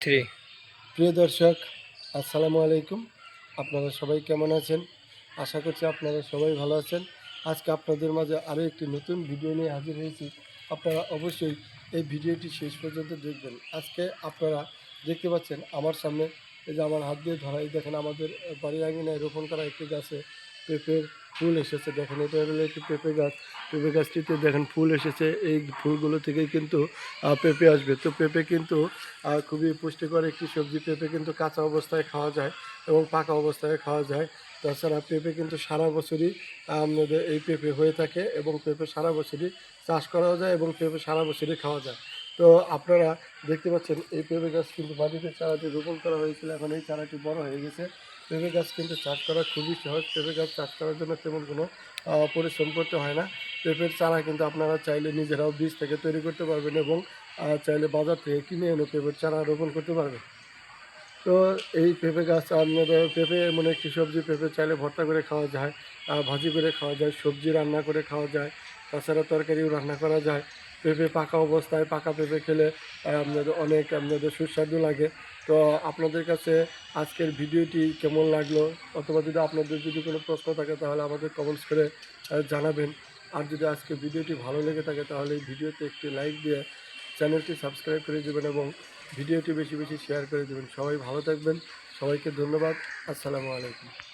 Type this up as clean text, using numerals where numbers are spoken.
Three. প্রিয় দর্শক, আসসালামু আলাইকুম। আপনারা সবাই কেমন আছেন? আশা করছি আপনারা সবাই ভালো আছেন। আজকে আপনাদের মাঝে আরও একটি নতুন ভিডিও নিয়ে হাজির হয়েছি। আপনারা অবশ্যই এই ভিডিওটি শেষ পর্যন্ত দেখবেন। আজকে আপনারা দেখতে পাচ্ছেন আমার সামনে, এই যে আমার হাত দিয়ে ধরা, এই দেখেন আমাদের বাড়ির আঙিনায় রোপণ করা একটি গাছে পেঁপের ফুল এসেছে। দেখেন এটা হলো একটি পেঁপে গাছ। পেঁপে গাছটিতে দেখেন ফুল এসেছে। এই ফুলগুলো থেকেই কিন্তু পেঁপে আসবে। তো পেঁপে কিন্তু খুবই পুষ্টিকর একটি সবজি। পেঁপে কিন্তু কাঁচা অবস্থায় খাওয়া যায় এবং পাকা অবস্থায় খাওয়া যায়। তাছাড়া পেঁপে কিন্তু সারা বছরই আমাদের এই পেঁপে হয়ে থাকে এবং পেঁপে সারা বছরই চাষ করাও যায় এবং পেঁপে সারা বছরই খাওয়া যায়। তো আপনারা দেখতে পাচ্ছেন এই পেঁপে গাছ কিন্তু মাটিতে চারাটি রোপণ করা হয়েছিল, এখন এই চারাটি বড় হয়ে গেছে। পেঁপে গাছ কিন্তু চাষ করা খুবই সহজ। পেঁপে গাছ চাষ করার জন্য তেমন কোনো পরিশ্রম করতে হয় না। পেঁপের চারা কিন্তু আপনারা চাইলে নিজেরাও বীজ থেকে তৈরি করতে পারবেন এবং চাইলে বাজার থেকে কিনে এনে পেঁপের চারা রোপণ করতে পারবেন। তো এই পেঁপে গাছ আপনাদের, পেঁপে এমন একটি সবজি, পেঁপে চাইলে ভর্তা করে খাওয়া যায়, ভাজি করে খাওয়া যায়, সবজি রান্না করে খাওয়া যায়, তাছাড়া তরকারিও রান্না করা যায়। পেঁপে পাকা অবস্থায় পাকা পেঁপে খেলে আপনাদের অনেক সুস্বাদু লাগে। তো আপনাদের কাছে আজকের ভিডিওটি কেমন লাগলো, অথবা যদি আপনাদের যদি কোনো প্রশ্ন থাকে তাহলে আমাদের কমেন্টস করে জানাবেন। আর যদি আজকের ভিডিওটি ভালো লেগে থাকে তাহলে এই ভিডিওতে একটি লাইক দিয়ে চ্যানেলটি সাবস্ক্রাইব করে দেবেন এবং ভিডিওটি বেশি বেশি শেয়ার করে দেবেন। সবাই ভালো থাকবেন। সবাইকে ধন্যবাদ। আসসালামু আলাইকুম।